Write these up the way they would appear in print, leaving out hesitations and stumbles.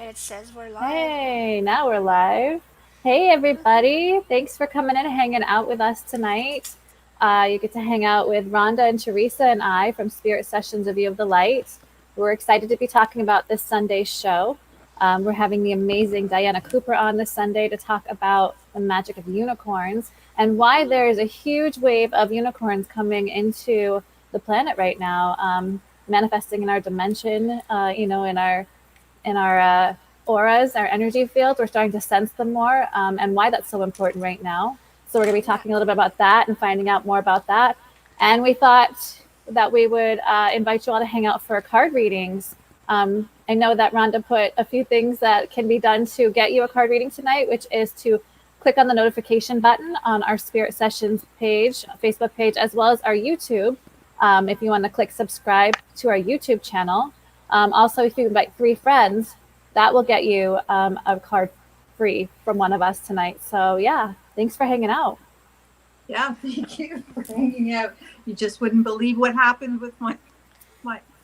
It says we're live. Hey, now we're live. Hey, everybody. Thanks for coming in and hanging out with us tonight. You get to hang out with Rhonda and Teresa and I from Spirit Sessions of View of the Light. We're excited to be talking about this Sunday's show. We're having the amazing Diana Cooper on this Sunday to talk about the magic of unicorns and why there is a huge wave of unicorns coming into the planet right now, manifesting in our dimension, in our auras, our energy fields. We're starting to sense them more, and why that's so important right now. So we're going to be Yeah. talking a little bit about that and finding out more about that. And we thought that we would invite you all to hang out for card readings. I know that Rhonda put a few things that can be done to get you a card reading tonight, which is to click on the notification button on our Spirit Sessions page, Facebook page, as well as our YouTube. If you want to click subscribe to our YouTube channel. Also, if you invite 3 friends, that will get you a card free from one of us tonight. So, yeah, thanks for hanging out. Yeah, thank you for hanging out. You just wouldn't believe what happened with my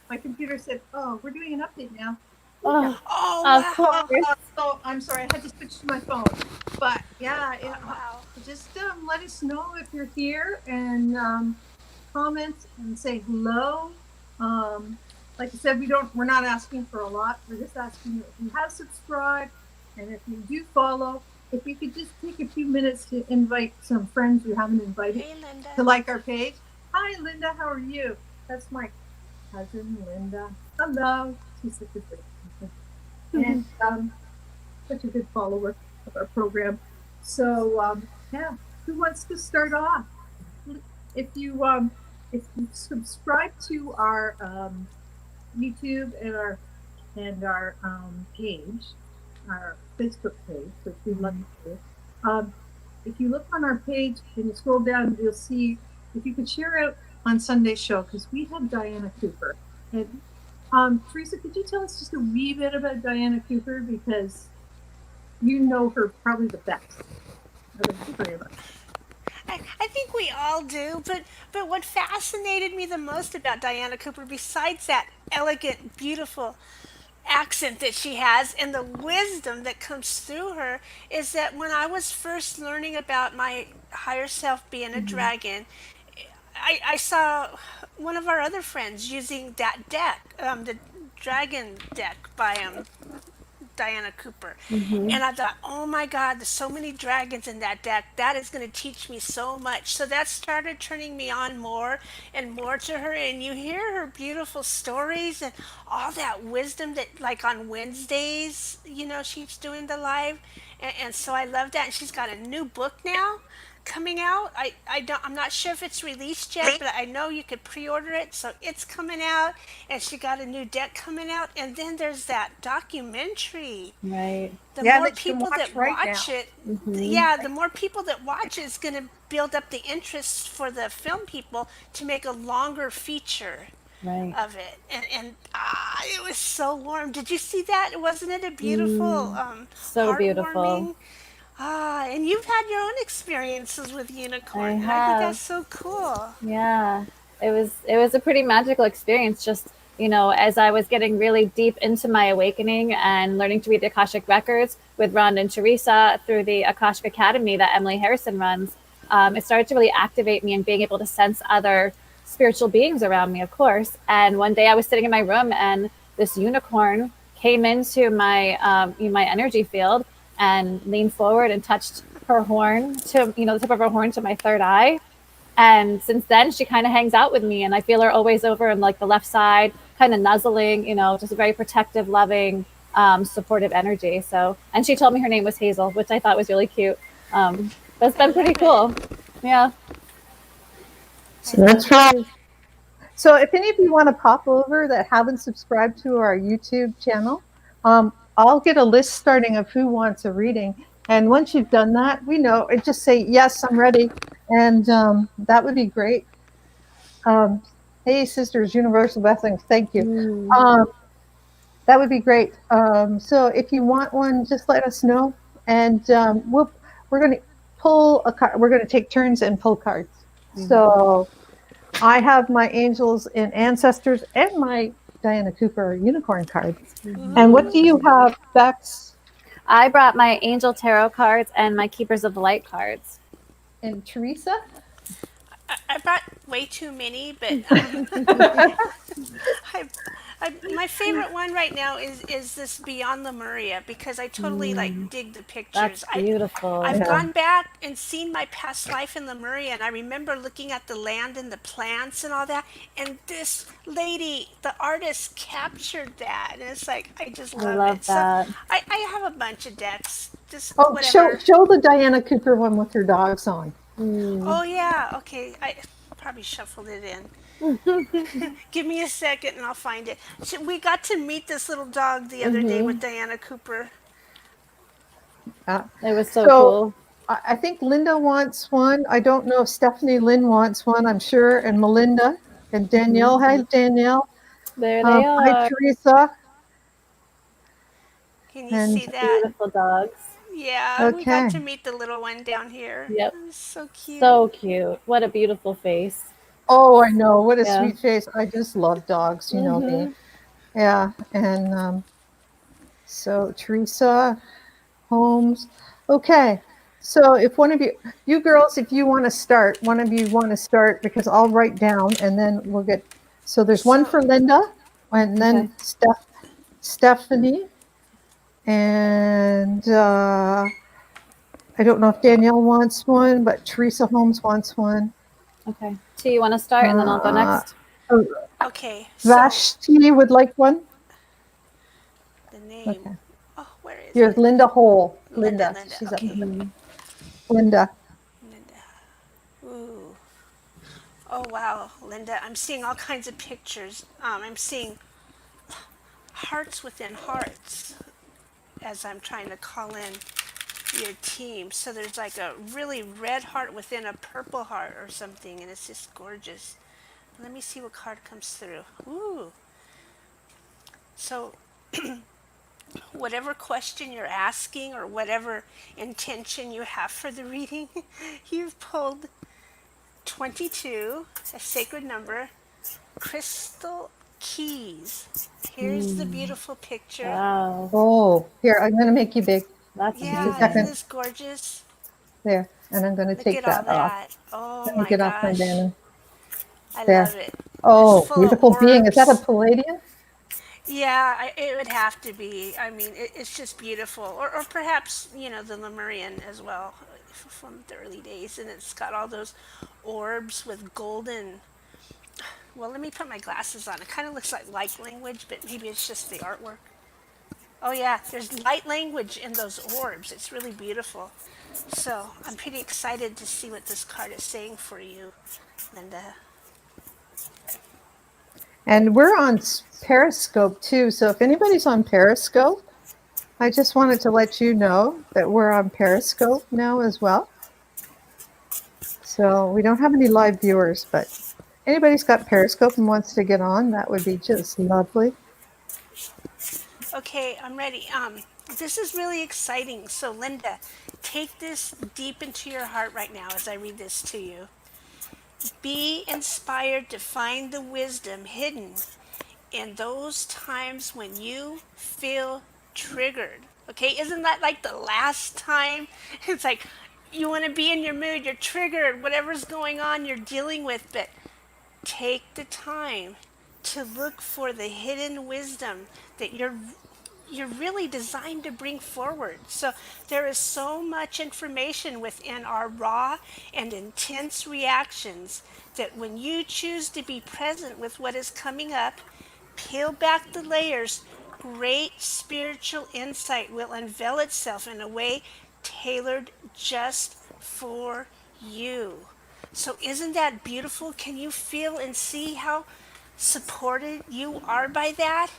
my computer said, "Oh, we're doing an update now." Oh, Oh of wow. course. So I'm sorry, I had to switch to my phone. But yeah, Oh wow. just let us know if you're here and comment and say hello. Um, like I said, we're not asking for a lot. We're just asking if you have subscribed and if you do follow. If you could just take a few minutes to invite some friends you haven't invited Hey Linda. to like our page. Hi, Linda. How are you? That's my cousin, Linda. Hello. She's such a good person. And such a good follower of our program. So, yeah, who wants to start off? If you subscribe to our YouTube and our page, our Facebook page, which we love to do. If you look on our page and you scroll down, you'll see if you could share out on Sunday's show because we have Diana Cooper. And Teresa, could you tell us just a wee bit about Diana Cooper because you know her probably the best out of the three of us. I think we all do, but what fascinated me the most about Diana Cooper, besides that elegant, beautiful accent that she has and the wisdom that comes through her, is that when I was first learning about my higher self being a Mhm. dragon, I saw one of our other friends using that deck, the dragon deck by Diana Cooper. Mhm. And I thought, oh my God, there's so many dragons in that deck. That is going to teach me so much. So that started turning me on more and more to her. And you hear her beautiful stories and all that wisdom that, like on Wednesdays, she's doing the live. And so I love that. And she's got a new book now coming out. I'm not sure if it's released yet, but I know you could pre-order it. So it's coming out, and she got a new deck coming out. And then there's that documentary. Right. The Yeah, more that you can people watch that right watch now. it, Mhm. yeah, the more people that watch it is going to build up the interest for the film people to make a longer feature Right. of it. And it was so warm. Did you see that? Wasn't it a beautiful, So beautiful. heartwarming? And you've had your own experiences with I unicorn, and I think that's have. so cool. Yeah, it was a pretty magical experience. Just as I was getting really deep into my awakening and learning to read the Akashic records with Rhonda and Teresa through the Akashic Academy that Emily Harrison runs, it started to really activate me and being able to sense other spiritual beings around me, of course. And one day I was sitting in my room and this unicorn came into my energy field and leaned forward and touched her horn to the tip of her horn to my third eye, and since then, she kind of hangs out with me, and I feel her always over in like the left side, kind of nuzzling, just a very protective, loving, supportive energy. So, and she told me her name was Hazel, which I thought was really cute. But it's I been pretty love it. cool. Yeah. I That's love it. right. So if any of you want to pop over that haven't subscribed to our YouTube channel, I'll get a list starting of who wants a reading. And once you've done that, we know, just say, yes, I'm ready. And that would be great. Um, hey, sisters, universal blessings. Thank you. Mm. Um, that would be great. So if you want one, just let us know. And we're going to pull a card. We're going to take turns and pull cards. Mm-hmm. So I have my angels and ancestors and my Diana Cooper unicorn card. And what do you Ooh. have, Bex I brought my Angel Tarot cards and my Keepers of the Light cards. and Teresa? I brought way too many, but I, my favorite one right now is this Beyond Lemuria because I totally like dig the That's pictures. beautiful. I've Yeah. gone back and seen my past life in Lemuria, and I remember looking at the land and the plants and all that. And this lady, the artist, captured that, and it's like I just I love love it. So that. I have a bunch of decks, just Oh, whatever. show the Diana Cooper one with her dogs on. Oh yeah, okay. I probably shuffled it in. Give me a second and I'll find it. We got to meet this little dog the other day with Diana Cooper. Uh, It was so so cool. I think Linda wants one. I don't know if Stephanie Lynn wants one, I'm sure, and Melinda and Danielle. Hi, Danielle. There they Hi, are. Teresa. Can you And see that? Beautiful dogs. Yeah, we got okay. to meet the little one down here. Yep. It was so cute. So cute. What a beautiful face. Oh, I know. What a Yeah. sweet face. I just love dogs. You know me. Mm-hmm. Yeah. And so Teresa Holmes. Okay. So if one of you girls, if you want to start, one of you want to start because I'll write down and then we'll get. So there's one So for Linda and Okay. then Stephanie. And I don't know if Danielle wants one, but Teresa Holmes wants one. Okay. So you want to start and then I'll go Uh, next? okay, so Vashti would like one. the name. Okay. Oh, where is Here's it? Linda Hole. Linda, Linda. Linda. She's up. Okay, Linda. Linda. Ooh. Oh wow, Linda. I'm seeing all kinds of pictures. I'm seeing hearts within hearts as I'm trying to call in your team. So there's like a really red heart within a purple heart or something, and it's just gorgeous. Let me see what card comes through. Ooh. So whatever question you're asking or whatever intention you have for the reading, you've pulled 22, a sacred number, crystal keys. Here's the beautiful picture. Wow. Oh, here, I'm going to make you big. That's Just a Yeah, isn't second. amazing. this gorgeous? There. And I'm going to Look take at all that off. that. Oh Let me my get off my gosh. banner. I There. love it. It's Oh, full of beautiful being. Is that a orbs. Palladian? Yeah, it would have to be. I mean, it's just beautiful. Or perhaps, the Lemurian as well from the early days. And it's got all those orbs with golden. Well, let me put my glasses on. It kind of looks like light language, but maybe it's just the artwork. Oh, yeah, there's light language in those orbs. It's really beautiful. So I'm pretty excited to see what this card is saying for you, Linda. And we're on Periscope too. So if anybody's on Periscope, I just wanted to let you know that we're on Periscope now as well. So we don't have any live viewers, but anybody's got Periscope and wants to get on, that would be just lovely. Okay, I'm ready. This is really exciting. So, Linda, take this deep into your heart right now as I read this to you. Be inspired to find the wisdom hidden in those times when you feel triggered. Okay, isn't that like the last time? It's like you want to be in your mood, you're triggered, whatever's going on, you're dealing with, but take the time to look for the hidden wisdom that you're really designed to bring forward. So there is so much information within our raw and intense reactions that when you choose to be present with what is coming up, peel back the layers, great spiritual insight will unveil itself in a way tailored just for you. So, isn't that beautiful? Can you feel and see how supported you are by that?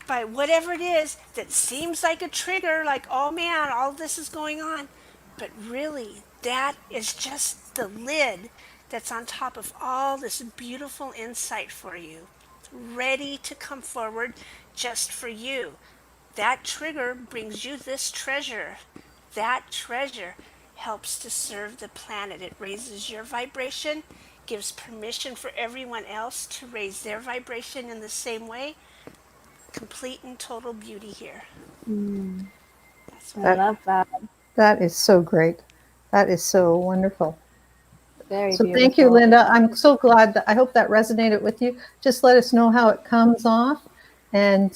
By whatever it is that seems like a trigger, like, oh man, all this is going on. But really, that is just the lid that's on top of all this beautiful insight for you, ready to come forward just for you. That trigger brings you this treasure. That treasure helps to serve the planet. It raises your vibration, gives permission for everyone else to raise their vibration in the same way. complete and total beauty here. Mm, That's I what I That love have. that. that is so great. That is so wonderful. Very So thank you, beautiful. Linda. I'm so glad that I hope that resonated with you. Just let us know how it comes off. And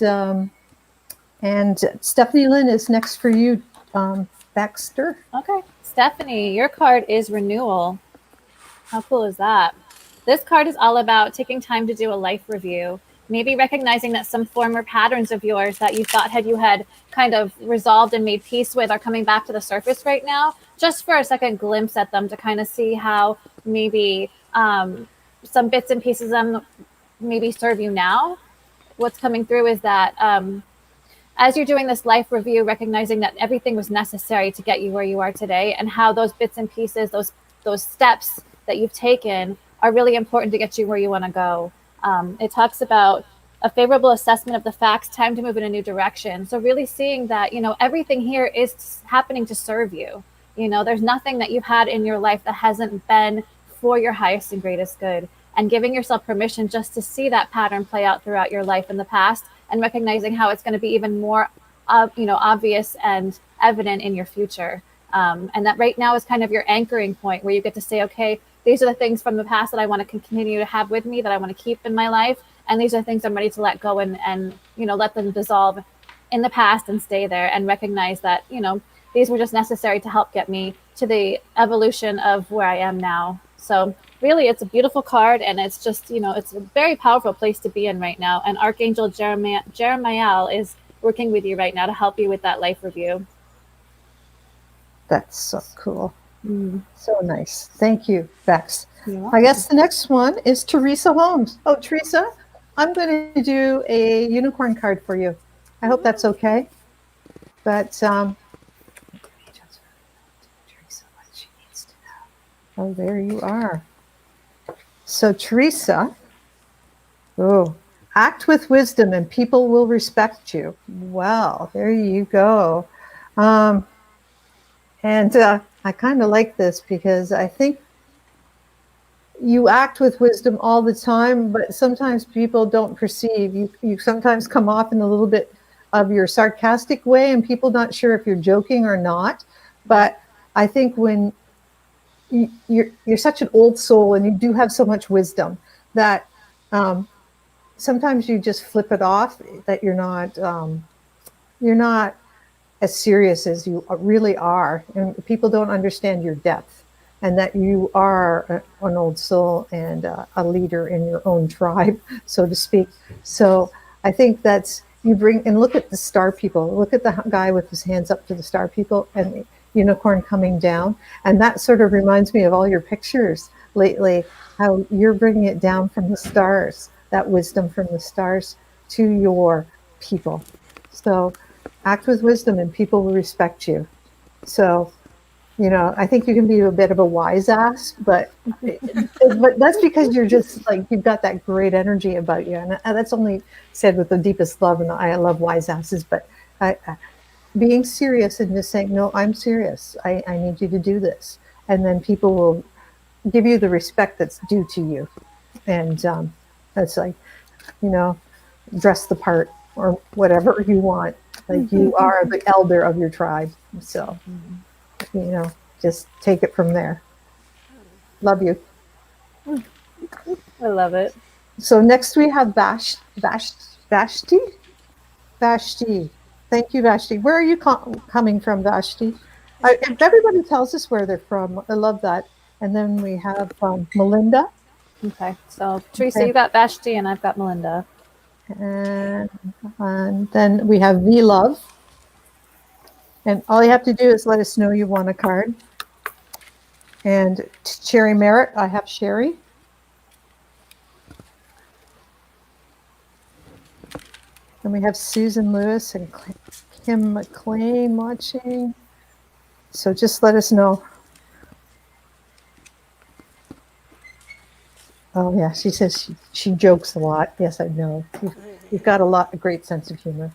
Stephanie Lynn is next for you, Baxter. Okay. Stephanie, your card is renewal. How cool is that? This card is all about taking time to do a life review, maybe recognizing that some former patterns of yours that you thought you had kind of resolved and made peace with are coming back to the surface right now, just for a second glimpse at them to kind of see how maybe some bits and pieces of them maybe serve you now. What's coming through is that as you're doing this life review, recognizing that everything was necessary to get you where you are today, and how those bits and pieces, those steps that you've taken, are really important to get you where you want to go. It talks about a favorable assessment of the facts, time to move in a new direction. So really seeing that everything here is happening to serve you. There's nothing that you've had in your life that hasn't been for your highest and greatest good, and giving yourself permission just to see that pattern play out throughout your life in the past, and recognizing how it's going to be even more obvious and evident in your future. And that right now is kind of your anchoring point where you get to say, okay, these are the things from the past that I want to continue to have with me, that I want to keep in my life. And these are the things I'm ready to let go, and let them dissolve in the past and stay there, and recognize that, these were just necessary to help get me to the evolution of where I am now. So really, it's a beautiful card, and it's just, it's a very powerful place to be in right now. And Archangel Jeremiah is working with you right now to help you with that life review. That's so cool. Mm. So nice. Thank you, Bex. You're I welcome. guess the next one is Teresa Holmes. Oh, Teresa, I'm going to do a unicorn card for you. I hope that's okay. But Teresa, what she needs to know. Oh, there you are. So, Teresa, oh, act with wisdom and people will respect you. Well, there you go. And I kind of like this because I think you act with wisdom all the time, but sometimes people don't perceive. You sometimes come off in a little bit of your sarcastic way, and people not sure if you're joking or not. But I think when you're such an old soul and you do have so much wisdom that sometimes you just flip it off, that you're not as serious as you really are, and people don't understand your depth, and that you are an old soul and a leader in your own tribe, so to speak. So I think that's, you bring, and look at the star people. Look at the guy with his hands up to the star people and the unicorn coming down, and that sort of reminds me of all your pictures lately, how you're bringing it down from the stars, that wisdom from the stars to your people. So act with wisdom and people will respect you. So, I think you can be a bit of a wise ass, but that's because you're just like, you've got that great energy about you. And that's only said with the deepest love. And I love wise asses, but being serious and just saying, no, I'm serious. I need you to do this. And then people will give you the respect that's due to you. And that's like, dress the part or whatever you want. Like, you are the elder of your tribe. So, just take it from there. Love you. I love it. So next we have Vashti. Vashti. Thank you, Vashti. Where are you coming from, Vashti? If everybody tells us where they're from, I love that. And then we have Melinda. Okay, so Teresa, Okay. you got Vashti, and I've got Melinda. And then we have V Love. And all you have to do is let us know you want a card. And Sherry Merritt, I have Sherry. And we have Susan Lewis and Kim McLean watching. So just let us know. Oh yeah, she says she jokes a lot. Yes, I know. You've got a great sense of humor.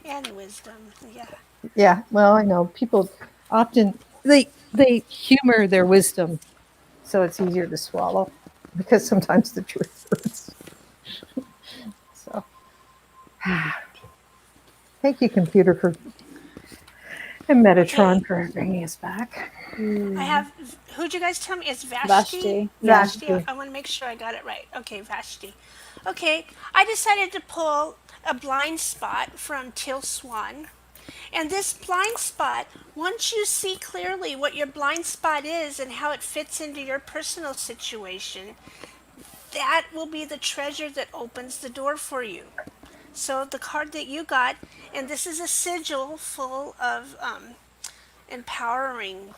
And wisdom. Yeah. Yeah, well, I know people often they humor their wisdom, so it's easier to swallow because sometimes the truth hurts. So Thank you, computer, for and Okay. Metatron for bringing us back. I have, who'd you guys tell me? It's Vashti? Vashti. Yeah. Vashti? Vashti. I want to make sure I got it right. Okay, Vashti. Okay, I decided to pull a blind spot from Till Swan. And this blind spot, once you see clearly what your blind spot is and how it fits into your personal situation, that will be the treasure that opens the door for you. So the card that you got, and this is a sigil full of empowering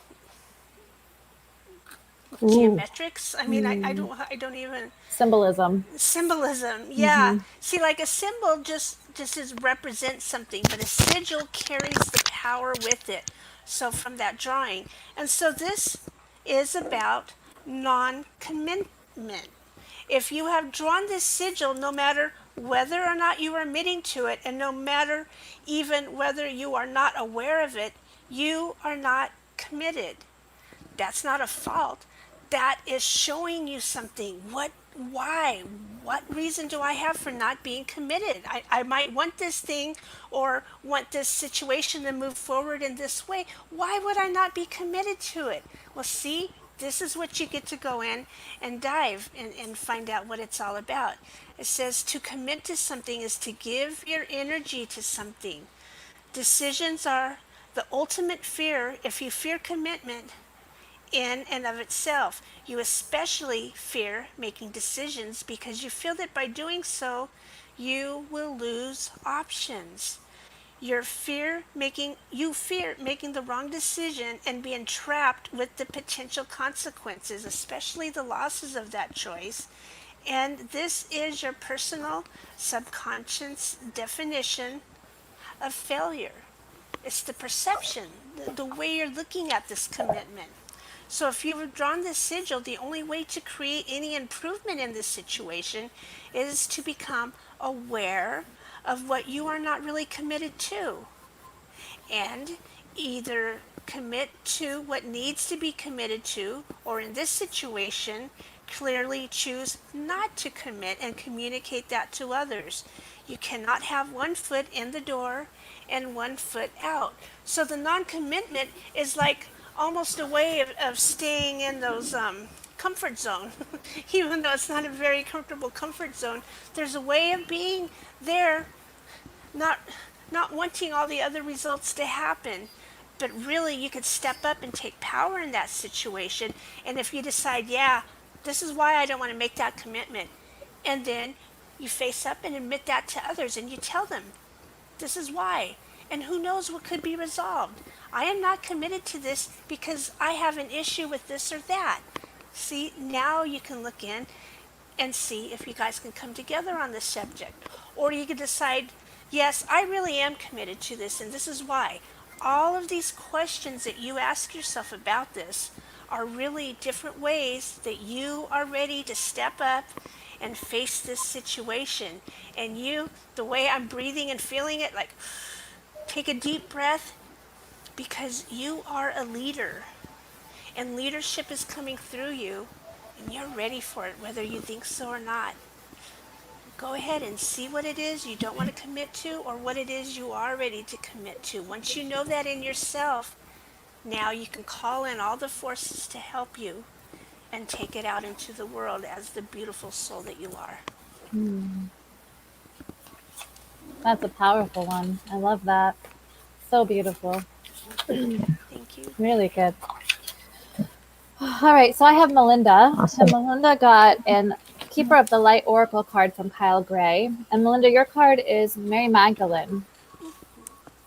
Ooh. geometrics. I mean, I don't even Symbolism. symbolism. Yeah. See, like a symbol just is represents something, but a sigil carries the power with it. So from that drawing, and so this is about non-commitment. If you have drawn this sigil, no matter whether or not you are admitting to it, and no matter even whether you are not aware of it, you are not committed. That's not a fault. That is showing you something. Why? What reason do I have for not being committed? I might want this thing or want this situation to move forward in this way. Why would I not be committed to it? Well, see, this is what you get to go in and dive and find out what it's all about. It says to commit to something is to give your energy to something. Decisions are the ultimate fear. If you fear commitment, in and of itself. You especially fear making decisions because you feel that by doing so, you will lose options. You fear making the wrong decision and being trapped with the potential consequences, especially the losses of that choice. And this is your personal subconscious definition of failure. It's the perception, the way you're looking at this commitment. So if you've drawn this sigil, the only way to create any improvement in this situation is to become aware of what you are not really committed to and either commit to what needs to be committed to, or in this situation, clearly choose not to commit and communicate that to others. You cannot have one foot in the door and one foot out. So the non commitment is like almost a way of staying in those comfort zone. Even though it's not a very comfortable comfort zone, there's a way of being there, not not wanting all the other results to happen, but really you could step up and take power in that situation. And if you decide, yeah, this is why I don't want to make that commitment, and then you face up and admit that to others and you tell them, this is why. And who knows what could be resolved. I am not committed to this because I have an issue with this or that. See, now you can look in and see if you guys can come together on this subject. Or you could decide, yes, I really am committed to this, and this is why. All of these questions that you ask yourself about this are really different ways that you are ready to step up and face this situation. And you, the way I'm breathing and feeling it, like take a deep breath because you are a leader and leadership is coming through you and you're ready for it, whether you think so or not. Go ahead and see what it is you don't want to commit to or what it is you are ready to commit to. Once you know that in yourself, now you can call in all the forces to help you and take it out into the world as the beautiful soul that you are. That's a powerful one. I love that. So beautiful. Thank you. Really good. All right, so I have Melinda. Awesome. And Melinda got an Keeper of the Light Oracle card from Kyle Gray. And Melinda, your card is Mary Magdalene.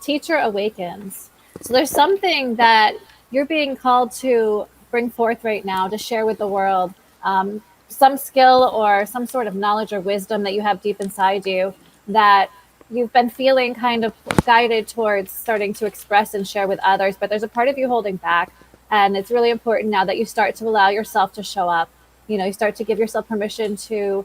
Teacher awakens. So there's something that you're being called to bring forth right now to share with the world. Some skill or some sort of knowledge or wisdom that you have deep inside you that you've been feeling kind of guided towards starting to express and share with others, but there's a part of you holding back. And it's really important now that you start to allow yourself to show up. You know, you start to give yourself permission to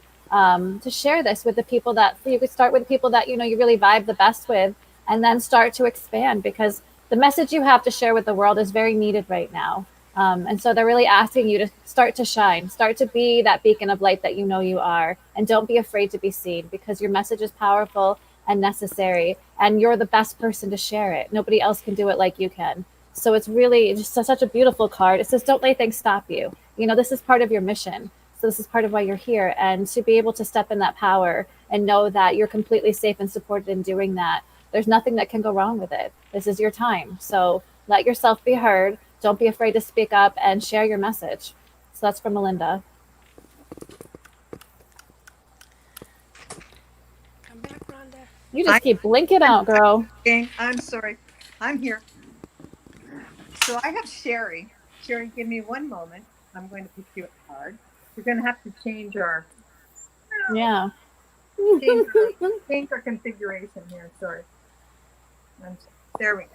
share this with the people that you could start with people that you know you really vibe the best with, and then start to expand because the message you have to share with the world is very needed right now. And so they're really asking you to start to shine, start to be that beacon of light that you know you are, and don't be afraid to be seen because your message is powerful and necessary. And you're the best person to share it. Nobody else can do it like you can. So it's really just such a beautiful card. It says, don't let things stop you. You know, this is part of your mission. So this is part of why you're here. And to be able to step in that power and know that you're completely safe and supported in doing that, there's nothing that can go wrong with it. This is your time. So let yourself be heard. Don't be afraid to speak up and share your message. So that's from Melinda. Come back, Rhonda. You just keep blinking out, girl. I'm sorry. I'm here. So I have Sherry. Sherry, give me one moment. I'm going to pick you a card. We're going to have to change our Yeah. change our configuration here. Sorry. There we go.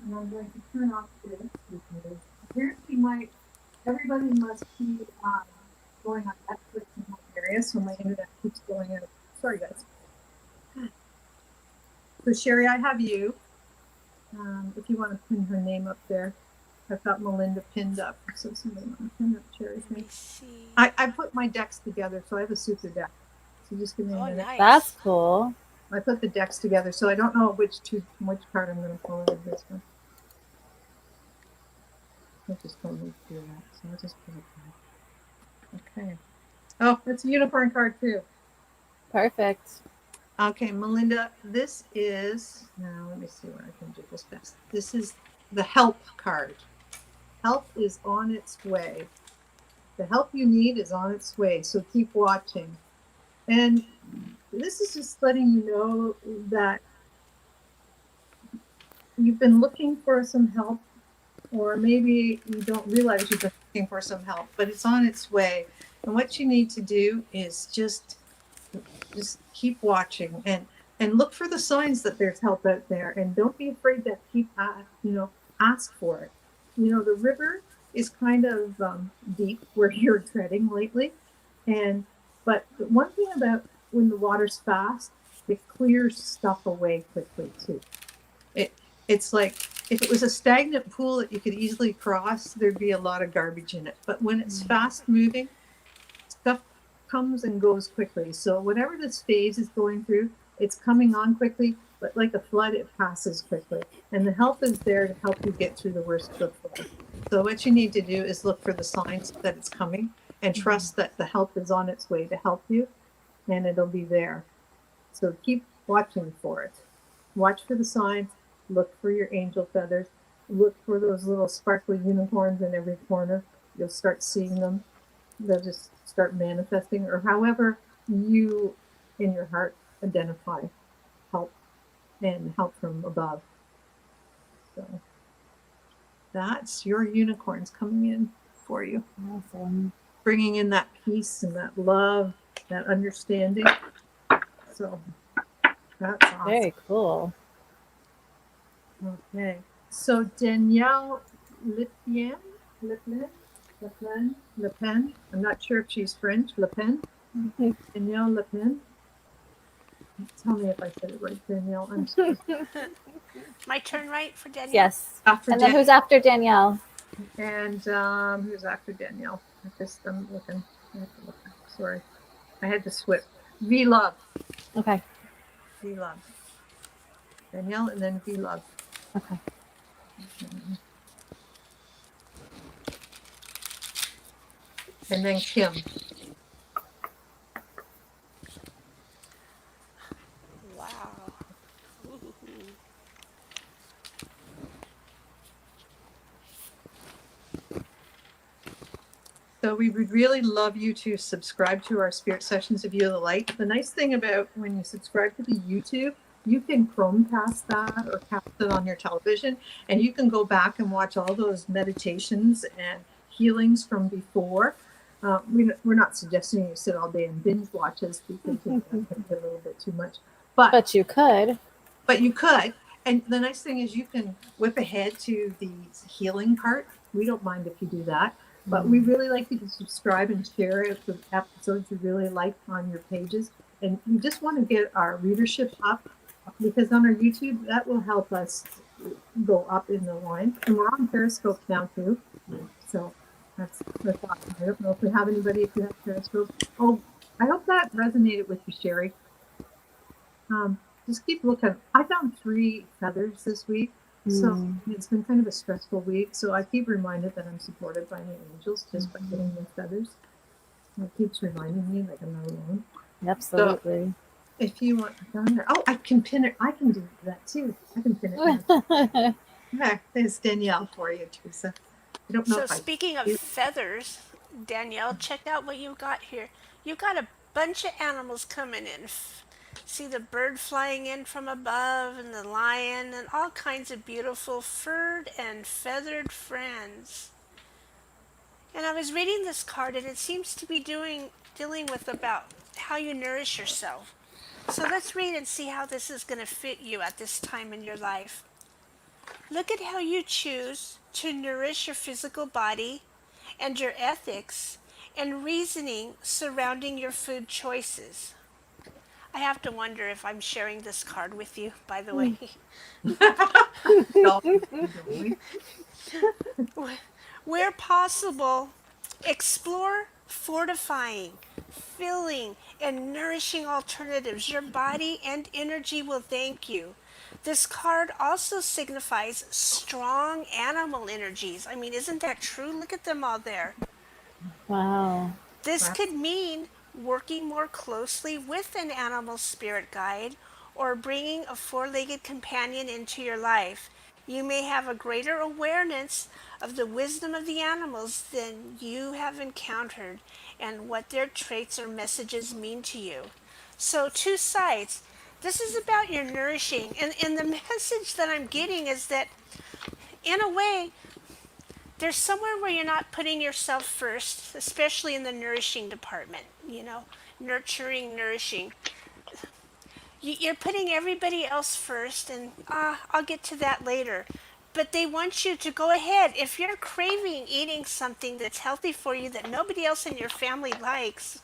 And I'm going to turn off this because apparently everybody must be going on Netflix in my area, so my internet keeps going out. Sorry, guys. So Sherry, I have you. If you want to pin her name up there, I've got Melinda pinned up. So somebody want to pin up Sherry's name. I put my decks together, so I have a super deck. So just give me a minute. Nice. That's cool. I put the decks together, so I don't know which card I'm going to pull out of this one. I'll just go move through that. So I'll just put it there. Okay. Oh, it's a unicorn card too. Perfect. Okay, Melinda, this is, now let me see where I can do this best. This is the help card. Help is on its way. The help you need is on its way, so keep watching. And this is just letting you know that you've been looking for some help, or maybe you don't realize you've been looking for some help, but it's on its way. And what you need to do is just keep watching and look for the signs that there's help out there, and don't be afraid to ask for it. You know, the river is kind of deep where you're treading lately, but the one thing about when the water's fast, it clears stuff away quickly too. It's like if it was a stagnant pool that you could easily cross, there'd be a lot of garbage in it. But when it's fast moving, stuff comes and goes quickly. So whatever this phase is going through, it's coming on quickly, but like a flood, it passes quickly. And the help is there to help you get through the worst of the flood. So what you need to do is look for the signs that it's coming and trust that the help is on its way to help you, and it'll be there. So keep watching for it. Watch for the signs, look for your angel feathers, look for those little sparkly unicorns in every corner. You'll start seeing them. They'll just start manifesting, or however you in your heart identify help and help from above. So that's your unicorns coming in for you. Awesome. Bringing in that peace and that love, that understanding. So that's awesome. Very cool. Okay. So Danielle Le Pen. I'm not sure if she's French. Le Pen. Danielle Le Pen. Tell me if I said it right, Danielle. I'm sorry. My turn, right, for Danielle? Yes. After And then who's after Danielle? And who's after Danielle? I'm looking. I have to look. Sorry. I had to switch. V Love. Okay. V Love. Danielle and then V Love. Okay. And then Kim. Wow. Ooh. So we would really love you to subscribe to our Spirit Sessions of You the Light. The nice thing about when you subscribe to the YouTube, you can Chromecast that or cast it on your television, and you can go back and watch all those meditations and healings from before. We're not suggesting you sit all day and binge watch us because that can be a little bit too much. But you could. But you could. And the nice thing is you can whip ahead to the healing part. We don't mind if you do that. But we really like you to subscribe and share it with episodes you really like on your pages. And we just want to get our readership up, because on our YouTube, that will help us go up in the line. And we're on Periscope now too. So that's awesome. I don't know if we have anybody, if you have Periscope. Oh, I hope that resonated with you, Sherry. Just keep looking. I found 3 feathers this week, so it's been kind of a stressful week. So I keep reminded that I'm supported by my angels just by getting the feathers. And it keeps reminding me like I'm not alone. Absolutely. So if you want down there, oh, I can pin it. I can do that too. I can pin it down. There, there's Danielle for you, Teresa. I don't know So if I. speaking of feathers, Danielle, check out what you got here. You got a bunch of animals coming in. See the bird flying in from above and the lion and all kinds of beautiful furred and feathered friends. And I was reading this card and it seems to be dealing with about how you nourish yourself. So let's read and see how this is going to fit you at this time in your life. Look at how you choose to nourish your physical body and your ethics and reasoning surrounding your food choices. I have to wonder if I'm sharing this card with you, by the way. No, Where possible, explore fortifying, filling, and nourishing alternatives. Your body and energy will thank you. This card also signifies strong animal energies. I mean, isn't that true? Look at them all there. Wow. This could mean working more closely with an animal spirit guide or bringing a four-legged companion into your life. You may have a greater awareness of the wisdom of the animals than you have encountered and what their traits or messages mean to you. So, 2 sides. This is about your nourishing. And the message that I'm getting is that, in a way, there's somewhere where you're not putting yourself first, especially in the nourishing department, nurturing, nourishing. You're putting everybody else first, and I'll get to that later. But they want you to go ahead. If you're craving eating something that's healthy for you that nobody else in your family likes,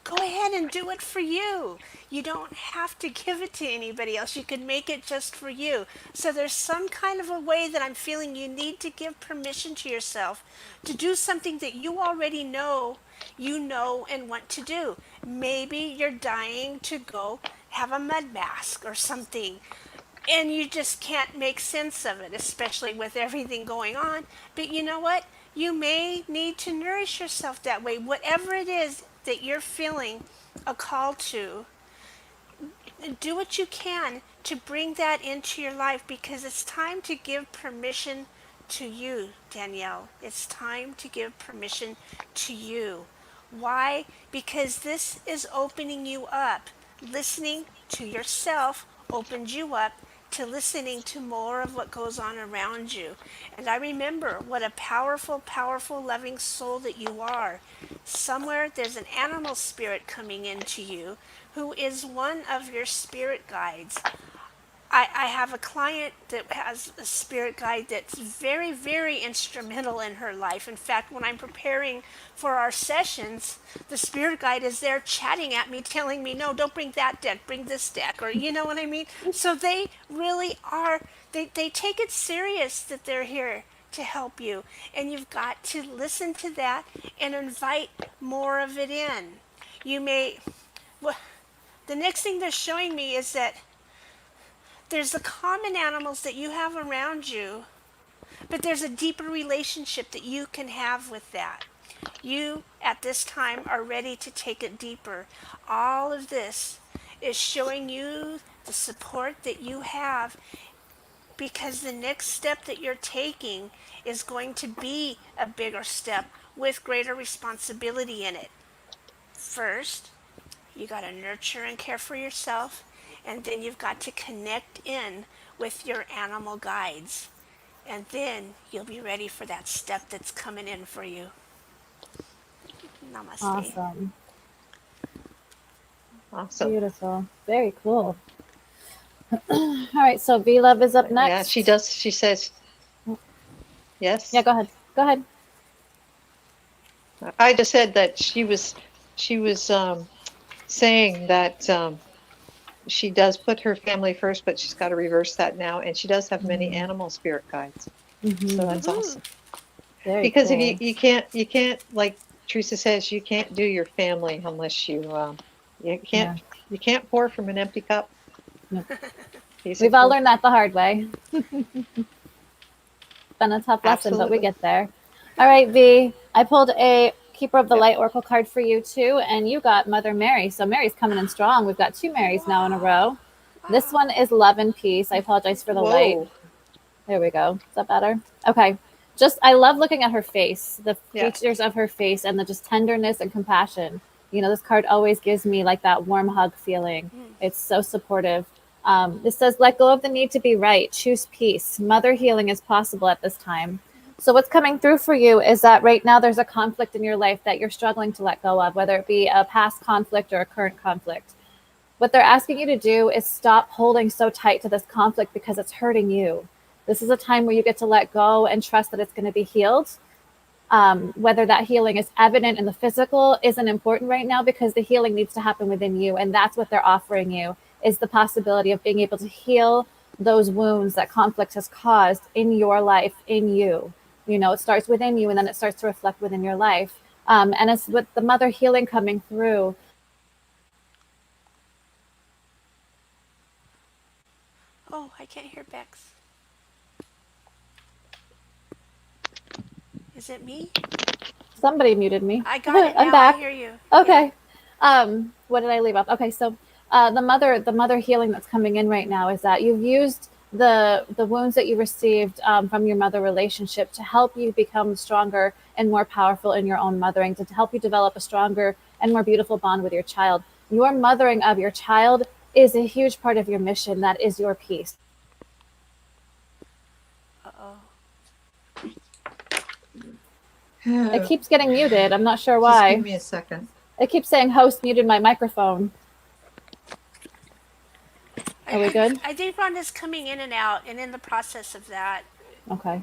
go ahead and do it for you. You don't have to give it to anybody else. You can make it just for you. So there's some kind of a way that I'm feeling you need to give permission to yourself to do something that you already know and want to do. Maybe you're dying to go have a mud mask or something and you just can't make sense of it, especially with everything going on. But you know what? You may need to nourish yourself that way. Whatever it is that you're feeling a call to, do what you can to bring that into your life because it's time to give permission to you, Danielle. It's time to give permission to you. Why? Because this is opening you up. Listening to yourself opens you up to listening to more of what goes on around you. And I remember what a powerful, powerful, loving soul that you are. Somewhere there's an animal spirit coming into you who is one of your spirit guides. I have a client that has a spirit guide that's very, very instrumental in her life. In fact, when I'm preparing for our sessions, the spirit guide is there chatting at me, telling me, no, don't bring that deck, bring this deck, or you know what I mean? So they really are, they take it serious that they're here to help you. And you've got to listen to that and invite more of it in. You may, well, the next thing they're showing me is that there's the common animals that you have around you, but there's a deeper relationship that you can have with that. You, at this time, are ready to take it deeper. All of this is showing you the support that you have because the next step that you're taking is going to be a bigger step with greater responsibility in it. First, you got to nurture and care for yourself, and then you've got to connect in with your animal guides. And then you'll be ready for that step that's coming in for you. Namaste. Awesome. Awesome. Beautiful. Very cool. All right, so V Love is up next. Yeah, she does. She says, yes. Yeah, go ahead. Go ahead. I just said that she was saying that she does put her family first, but she's got to reverse that now, and she does have many animal spirit guides. So that's awesome. Very Because cool. if you can't like Teresa says, you can't do your family unless you can't pour from an empty cup. He's We've a all cool, learned that the hard way. Been a tough lesson, but we absolutely. get there. All right, V. I pulled a Keeper of the Yep. Light Oracle card for you too, and you got Mother Mary. So Mary's coming in strong. We've got 2 Marys now in a row. This Wow. one is Love and Peace. I apologize for the light. Whoa. There we go. Is that better? Okay. Just I love looking at her face, the Yeah. features of her face, and the just tenderness and compassion. This card always gives me like that warm hug feeling. It's so supportive. This says, let go of the need to be right. Choose peace. Mother healing is possible at this time. So, what's coming through for you is that right now there's a conflict in your life that you're struggling to let go of, whether it be a past conflict or a current conflict. What they're asking you to do is stop holding so tight to this conflict because it's hurting you. This is a time where you get to let go and trust that it's going to be healed. Whether that healing is evident in the physical isn't important right now because the healing needs to happen within you. And that's what they're offering you is the possibility of being able to heal those wounds that conflict has caused in your life, in you. It starts within you and then it starts to reflect within your life. And it's with the mother healing coming through. Oh, I can't hear Bex. Is it me? Somebody muted me. I got it I'm now. I back. hear you. Yeah. Okay. What did I leave off? Okay, so the mother healing that's coming in right now is that you've used the wounds that you received from your mother relationship to help you become stronger and more powerful in your own mothering, to help you develop a stronger and more beautiful bond with your child. Your mothering of your child is a huge part of your mission. That is your piece. Uh-oh. It keeps getting muted. I'm not sure Just give why. me a second. It keeps saying host muted my microphone. I, Are we I, good? I think Rhonda's coming in and out, and in the process of that, Okay.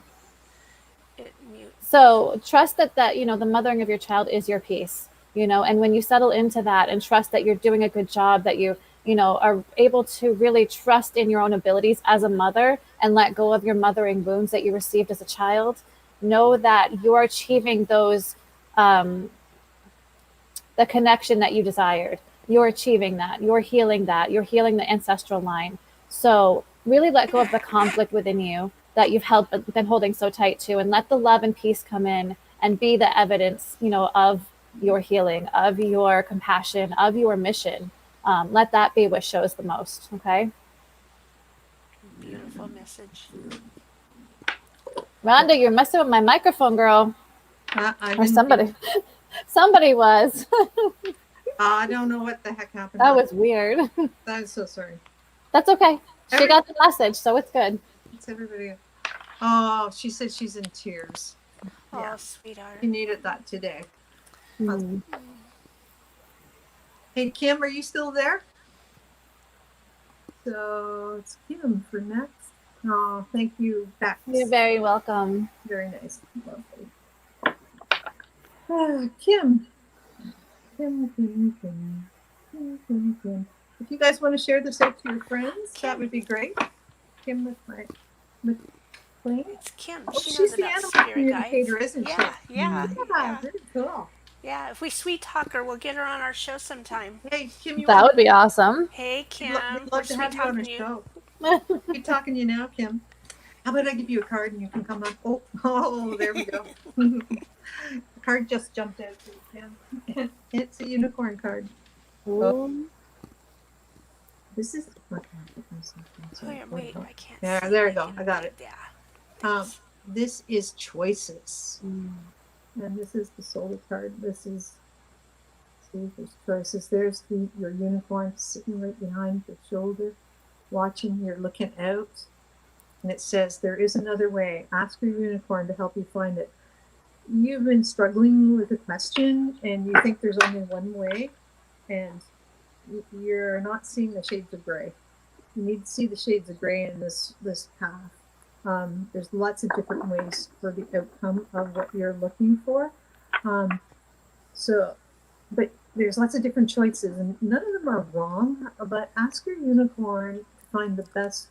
it mute. So trust that the mothering of your child is your piece, and when you settle into that and trust that you're doing a good job, that you are able to really trust in your own abilities as a mother and let go of your mothering wounds that you received as a child, know that you're achieving those, the connection that you desired. You're achieving that. You're healing that. You're healing the ancestral line. So really let go of the conflict within you that you've been holding so tight to, and let the love and peace come in and be the evidence, of your healing, of your compassion, of your mission. Let that be what shows the most. Okay, Beautiful message. Rhonda, you're messing with my microphone, girl, I or didn't somebody. Somebody was. I don't know what the heck happened. That was weird. I'm so sorry. That's okay. She got the message, so it's good. It's everybody. Oh, she said she's in tears. Yeah. Oh, sweetheart. She needed that today. Hmm. Hey, Kim, are you still there? So it's Kim for next. Oh, thank you, Bex. You're very welcome. Very nice. Lovely. Kim. If you guys want to share this out to your friends, that would be great. Kim with my McLean. It's Kim. Oh, She she's knows the about animal spirit communicator, guides. isn't Yeah, she? yeah, yeah. Very cool. Yeah, if we sweet talk her, we'll get her on our show sometime. Hey, Kim, you That want would be awesome. Hey, we'd Kim. We're love to sweet have you on talking a you. show. We're talking to you now, Kim. How about I give you a card and you can come on? Oh, there we go. The card just jumped out to you, Kim. It's a unicorn card. Ooh. This is. Oh, yeah, wait, I can't There, see. there we go. I got it. Yeah. This is choices. Mm. And this is the soul card. This is, see, there's choices. There's your unicorn sitting right behind your shoulder, watching. You're looking out. And it says, there is another way. Ask your unicorn to help you find it. You've been struggling with a question and you think there's only one way, and you're not seeing the shades of gray. You need to see the shades of gray in this path. There's lots of different ways for the outcome of what you're looking for. But there's lots of different choices, and none of them are wrong. But ask your unicorn to find the best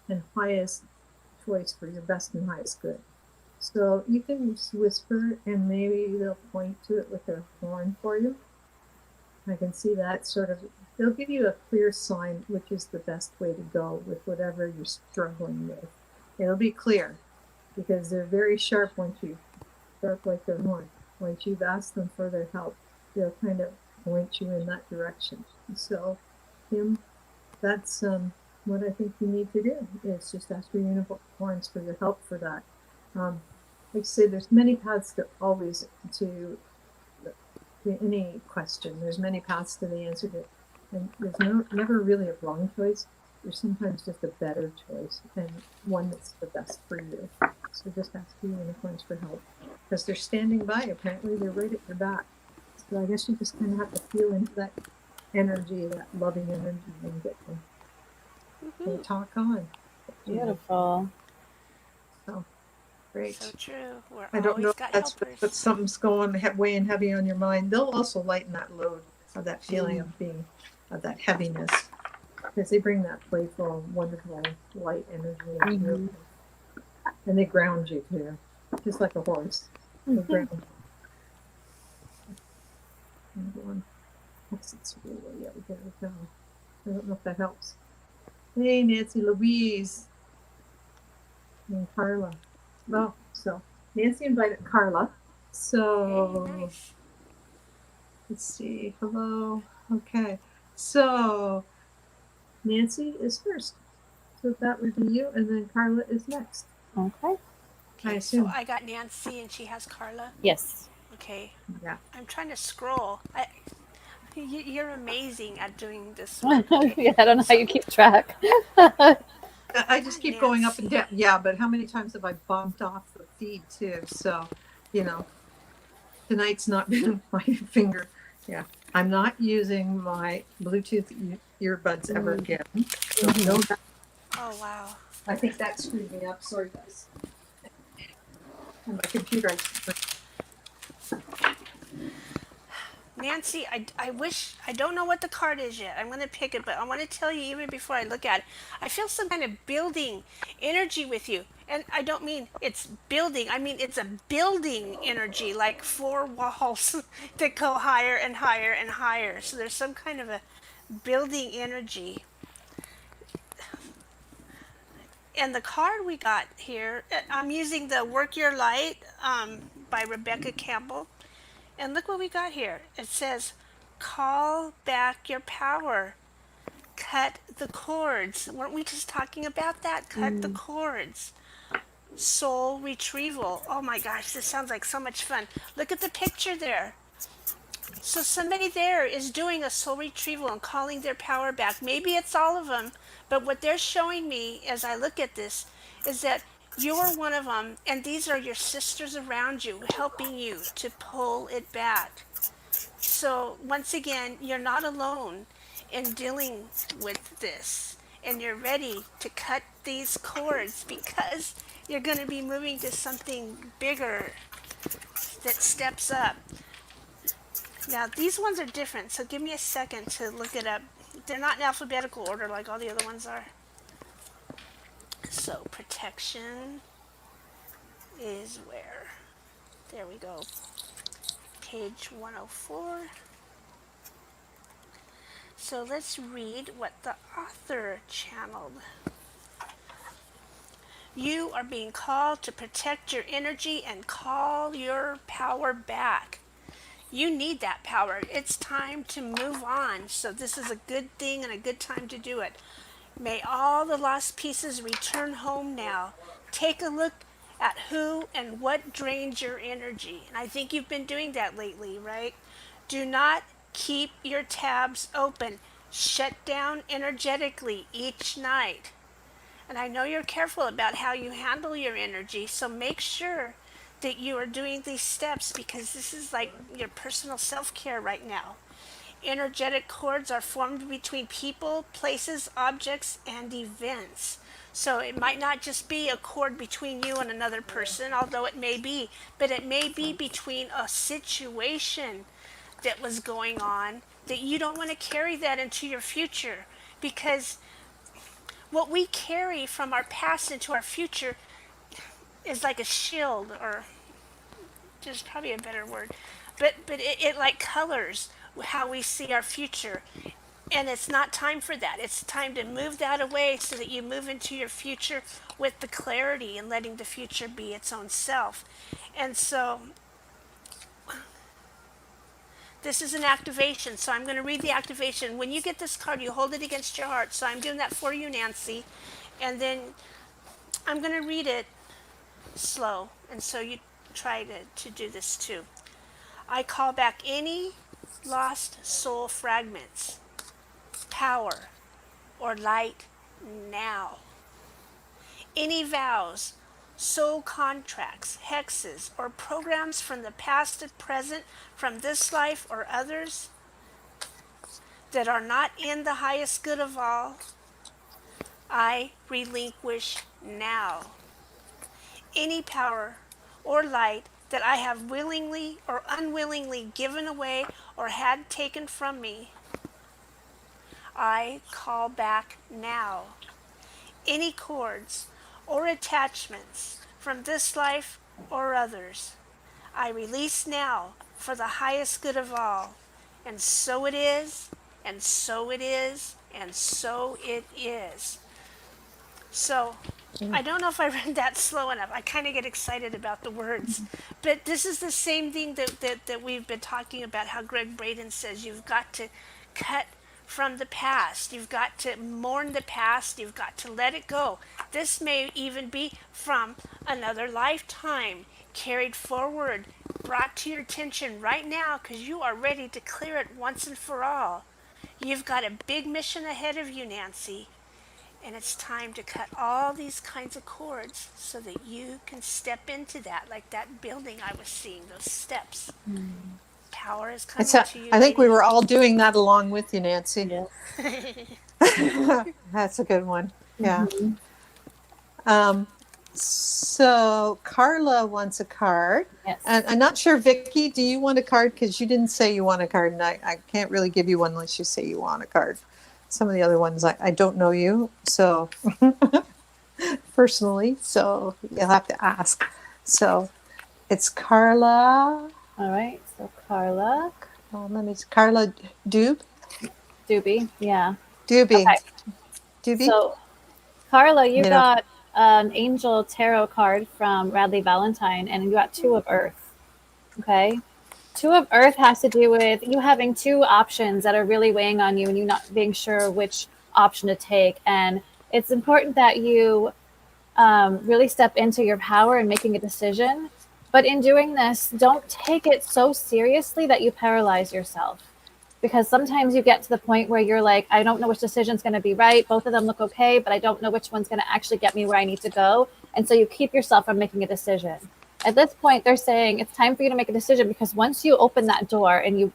and highest choice for your best and highest good. So you can just whisper, and maybe they'll point to it with their horn for you. I can see that sort of, they'll give you a clear sign which is the best way to go with whatever you're struggling with. It'll be clear because they're very sharp once you sharp like their horn. Once you've asked them for their help, they'll kind of point you in that direction. So, Kim, that's what I think you need to do is just ask your unicorns for your help for that. Like I say, there's many paths to always to any question. There's many paths to the answer to it. And there's never really a wrong choice. There's sometimes just a better choice and one that's the best for you. So just ask the unicorns for help because they're standing by. Apparently, they're right at your back. So I guess you just kind of have to feel into that energy, that loving energy, and get them. They talk on. Beautiful. So great. So true. We're I don't know always if got that's helpers. but something's going weighing heavy on your mind. They'll also lighten that load of that feeling of being of that heaviness because they bring that playful, wonderful, light energy into you, and they ground you too, just like a horse. They ground you. Exits really, yeah, we gotta go. I don't know if that helps. Hey, Nancy Louise and Carla. Well, so Nancy invited Carla. So Hey, nice. let's see. Hello. Okay. So Nancy is first. So that would be you, and then Carla is next. Okay. I Okay, so assume. I got Nancy and she has Carla. Yes. Okay, Yeah. I'm trying to scroll. You're amazing at doing this work. Okay. Yeah, I don't know how you keep track. I just keep going up and down. Yeah, but how many times have I bumped off the feed too? So, tonight's not been my finger. Yeah. I'm not using my Bluetooth earbuds ever again. So no, Oh wow. I think that screwed me up. Sorry, guys. And my computer. Nancy, I wish, I don't know what the card is yet. I'm going to pick it, but I want to tell you even before I look at it, I feel some kind of building energy with you. And I don't mean it's building, I mean it's a building energy, like four walls that go higher and higher and higher. So there's some kind of a building energy. And the card we got here, I'm using the Work Your Light by Rebecca Campbell. And look what we got here. It says, call back your power. Cut the cords. Weren't we just talking about that? Cut the cords. Soul retrieval. Oh my gosh, this sounds like so much fun. Look at the picture there. So somebody there is doing a soul retrieval and calling their power back. Maybe it's all of them, but what they're showing me as I look at this is that you're one of them, and these are your sisters around you helping you to pull it back. So once again, you're not alone in dealing with this, and you're ready to cut these cords because you're going to be moving to something bigger that steps up. Now, these ones are different, so give me a second to look it up. They're not in alphabetical order like all the other ones are. So, protection is where? There we go. Page 104. So, let's read what the author channeled. You are being called to protect your energy and call your power back. You need that power. It's time to move on. So this is a good thing and a good time to do it. May all the lost pieces return home now. Take a look at who and what drains your energy. And I think you've been doing that lately, right? Do not keep your tabs open. Shut down energetically each night. And I know you're careful about how you handle your energy, so make sure that you are doing these steps because this is like your personal self-care right now. Energetic cords are formed between people, places, objects, and events. So it might not just be a cord between you and another person, although it may be, but it may be between a situation that was going on that you don't want to carry that into your future because what we carry from our past into our future is like a shield, or just probably a better word, but it like colors how we see our future. And it's not time for that. It's time to move that away so that you move into your future with the clarity and letting the future be its own self. And so this is an activation. So I'm going to read the activation. When you get this card, you hold it against your heart. So I'm doing that for you, Nancy. And then I'm going to read it slow. And so you try to do this too. I call back any lost soul fragments, power, or light now. Any vows, soul contracts, hexes, or programs from the past and present, from this life or others, that are not in the highest good of all, I relinquish now. Any power or light that I have willingly or unwillingly given away or had taken from me, I call back now. Any cords or attachments from this life or others, I release now for the highest good of all. And so it is, and so it is, and so it is. So I don't know if I read that slow enough. I kind of get excited about the words. But this is the same thing that we've been talking about, how Greg Braden says you've got to cut from the past. You've got to mourn the past. You've got to let it go. This may even be from another lifetime, carried forward, brought to your attention right now because you are ready to clear it once and for all. You've got a big mission ahead of you, Nancy. And it's time to cut all these kinds of cords so that you can step into that, like that building I was seeing, those steps. Power is coming to you. I think we were all doing that along with you, Nancy. Yeah. That's a good one. Yeah. Mm-hmm. So Carla wants a card. Yes. And I'm not sure, Vicky, do you want a card? Because you didn't say you want a card, and I can't really give you one unless you say you want a card. Some of the other ones, I don't know you, so personally, so you'll have to ask. So it's Carla. All right. So Carla. Carla Doobie. Yeah. Doobie. Okay. Doobie. So Carla, you got an angel tarot card from Radley Valentine, and you got Two of Earth. Okay. Two of Earth has to do with you having two options that are really weighing on you and you not being sure which option to take. And it's important that you really step into your power and making a decision. But in doing this, don't take it so seriously that you paralyze yourself. Because sometimes you get to the point where you're like, I don't know which decision's going to be right. Both of them look okay, but I don't know which one's going to actually get me where I need to go. And so you keep yourself from making a decision. At this point, they're saying it's time for you to make a decision, because once you open that door and you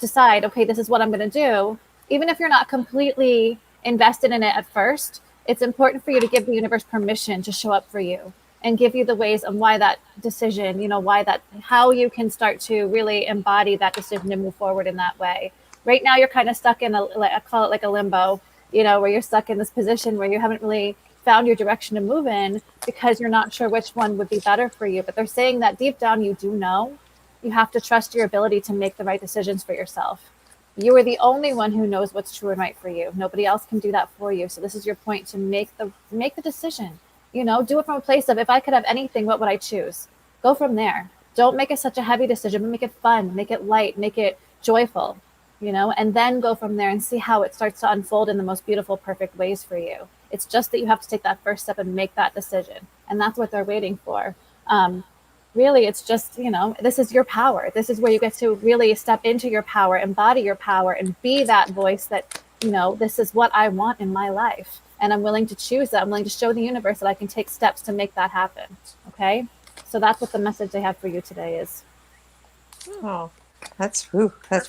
decide, okay, this is what I'm going to do, even if you're not completely invested in it at first, it's important for you to give the universe permission to show up for you and give you the ways of why that decision, how you can start to really embody that decision and move forward in that way. Right now, you're kind of stuck in I call it like a limbo, where you're stuck in this position where you haven't really found your direction to move in because you're not sure which one would be better for you. But they're saying that deep down, you do know. You have to trust your ability to make the right decisions for yourself. You are the only one who knows what's true and right for you. Nobody else can do that for you. So this is your point to make the decision. Do it from a place of, if I could have anything, what would I choose? Go from there. Don't make it such a heavy decision, but make it fun, make it light, make it joyful, and then go from there and see how it starts to unfold in the most beautiful, perfect ways for you. It's just that you have to take that first step and make that decision. And that's what they're waiting for. Really, it's just, this is your power. This is where you get to really step into your power, embody your power, and be that voice that, this is what I want in my life. And I'm willing to choose that. I'm willing to show the universe that I can take steps to make that happen. Okay? So that's what the message I have for you today is. Oh, that's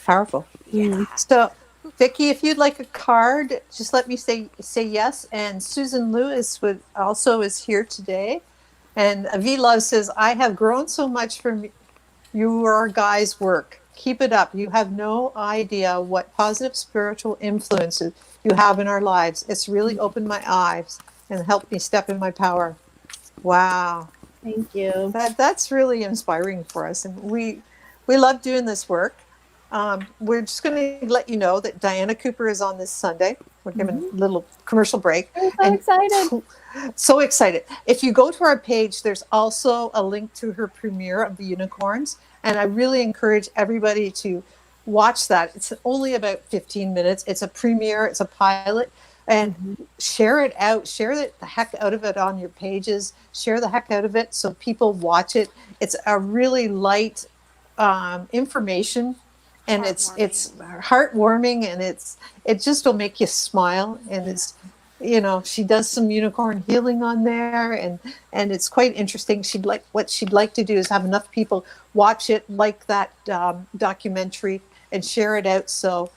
powerful. Yeah. So, Vicky, if you'd like a card, just let me say yes. And Susan Lewis is here today. And V Love says, I have grown so much from your guys' work. Keep it up. You have no idea what positive spiritual influences you have in our lives. It's really opened my eyes and helped me step in my power. Wow. Thank you. That's really inspiring for us. And we love doing this work. We're just going to let you know that Diana Cooper is on this Sunday. We're giving a little commercial break. I'm so And excited. so excited. If you go to our page, there's also a link to her premiere of the unicorns. And I really encourage everybody to watch that. It's only about 15 minutes. It's a premiere, it's a pilot. And share it out, share the heck out of it on your pages, share the heck out of it so people watch it. It's a really light information, and it's heartwarming, and it just will make you smile. And it's, you know, she does some unicorn healing on there, and it's quite interesting. What she'd like to do is have enough people watch it, like that documentary, and share it out, so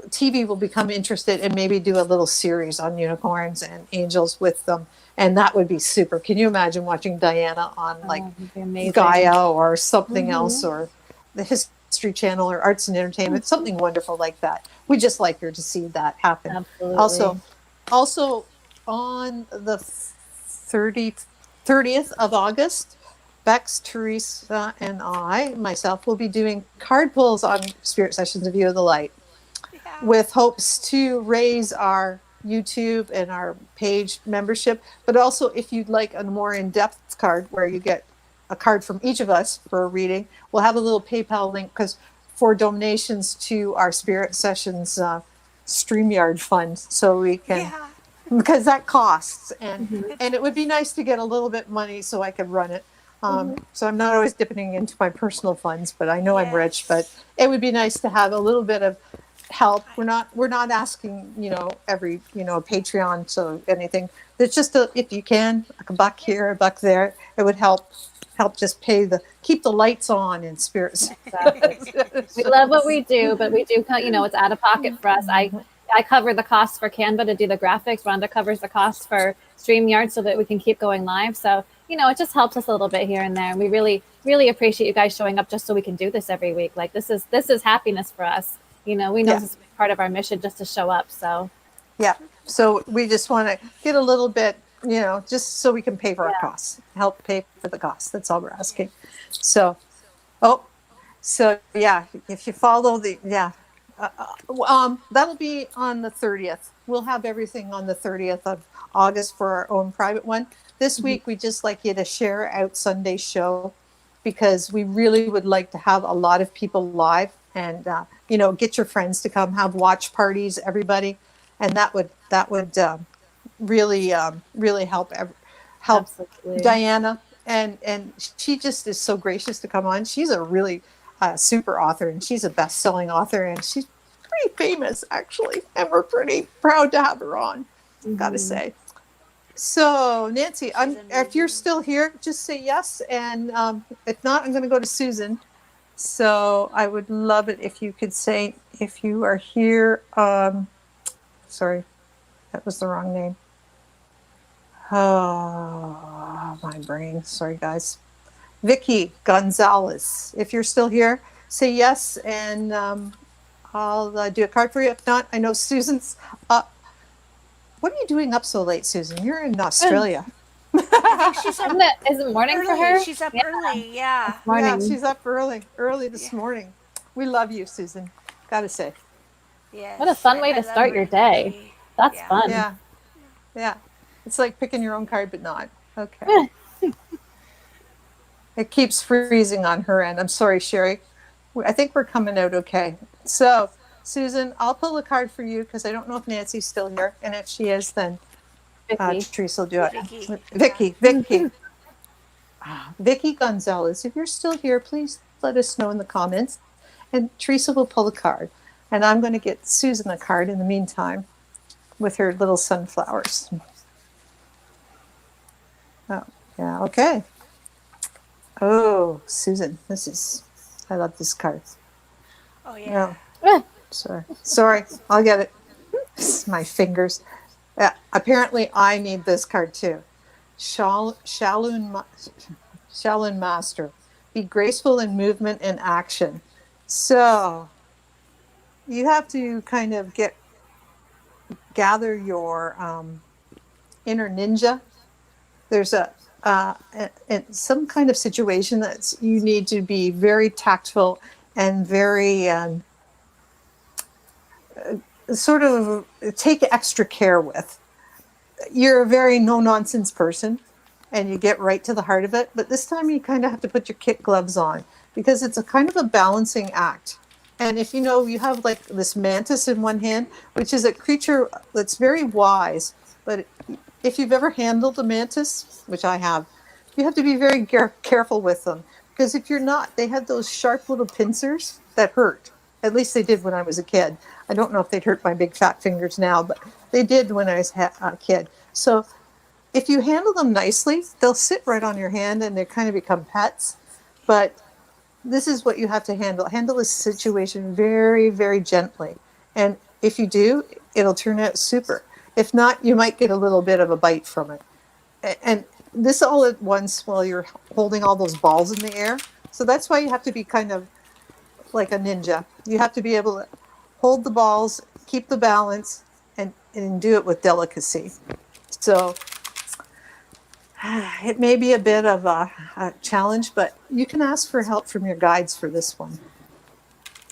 TV will become interested and maybe do a little series on unicorns and angels with them. And that would be super. Can you imagine watching Diana on like That'd be amazing. Gaia or something else, or the History Channel or Arts and Entertainment, something wonderful like that? We just like her to see that happen. Absolutely. Also on the 30th of August, Bex, Teresa, and myself, will be doing card pulls on Spirit Sessions of View of the Light, with hopes to raise our YouTube and our page membership. But also, if you'd like a more in-depth card where you get a card from each of us for a reading, we'll have a little PayPal link for donations to our Spirit Sessions StreamYard fund, so we can, because that costs, and it would be nice to get a little bit money so I could run it. So I'm not always dipping into my personal funds, but I know I'm rich. But it would be nice to have a little bit of help. We're not asking, every, Patreon, so anything. There's just if you can, like a buck here, a buck there, it would help just keep the lights on in spirits. We love what we do, but we do, it's out of pocket for us. I cover the costs for Canva to do the graphics. Rhonda covers the costs for StreamYard so that we can keep going live. So, it just helps us a little bit here and there. And we really, really appreciate you guys showing up just so we can do this every week. Like, this is happiness for us. We know this is part of our mission, just to show up. So, so we just want to get a little bit, just so we can pay for our costs, help pay for the costs. That's all we're asking. So, if you follow that'll be on the 30th. We'll have everything on the 30th of August for our own private one. This week, we just like you to share out Sunday's show, because we really would like to have a lot of people live, and get your friends to come, have watch parties, everybody, and that would really help absolutely. Diana, and she just is so gracious to come on. She's a really super author, and she's a best-selling author, and she's pretty famous, actually, and we're pretty proud to have her on. Gotta say. So, Nancy, if you're still here, just say yes, and if not, I'm going to go to Susan. So I would love it if you could say if you are here. Sorry, that was the wrong name. Oh, my brain. Sorry, guys. Vicky Gonzalez. If you're still here, say yes, and I'll do a card for you. If not, I know Susan's up. What are you doing up so late, Susan? You're in Australia. She's up Is it morning early. for her? She's up early. Yeah. Morning. Yeah, she's up early this morning. We love you, Susan. Gotta say. Yes. What a fun way to love start her your day. energy. That's fun. Yeah. It's like picking your own card, but not. Okay. It keeps freezing on her end. I'm sorry, Sherry. I think we're coming out okay. So, Susan, I'll pull a card for you, because I don't know if Nancy's still here. And if she is, then Teresa will do it. Vicky. Vicky Gonzalez, if you're still here, please let us know in the comments. And Teresa will pull a card. And I'm going to get Susan a card in the meantime with her little sunflowers. Oh, yeah, okay. Oh, Susan, I love this card. Oh, yeah. No. Sorry, I'll get it. My fingers. Apparently, I need this card too. Shalun Master. Be graceful in movement and action. So, you have to kind of gather your inner ninja. There's some kind of situation that you need to be very tactful and very sort of take extra care with. You're a very no nonsense person and you get right to the heart of it. But this time you kind of have to put your kit gloves on because it's a kind of a balancing act. And if you know, you have like this mantis in one hand, which is a creature that's very wise. But if you've ever handled a mantis, which I have, you have to be very careful with them because if you're not, they have those sharp little pincers that hurt. At least they did when I was a kid. I don't know if they'd hurt my big fat fingers now, but they did when I was a kid. So if you handle them nicely, they'll sit right on your hand and they kind of become pets. But this is what you have to handle. Handle this situation very, very gently. And if you do, it'll turn out super. If not, you might get a little bit of a bite from it. And this all at once while you're holding all those balls in the air. So that's why you have to be kind of like a ninja. You have to be able to hold the balls, keep the balance, and do it with delicacy. So it may be a bit of a challenge, but you can ask for help from your guides for this one.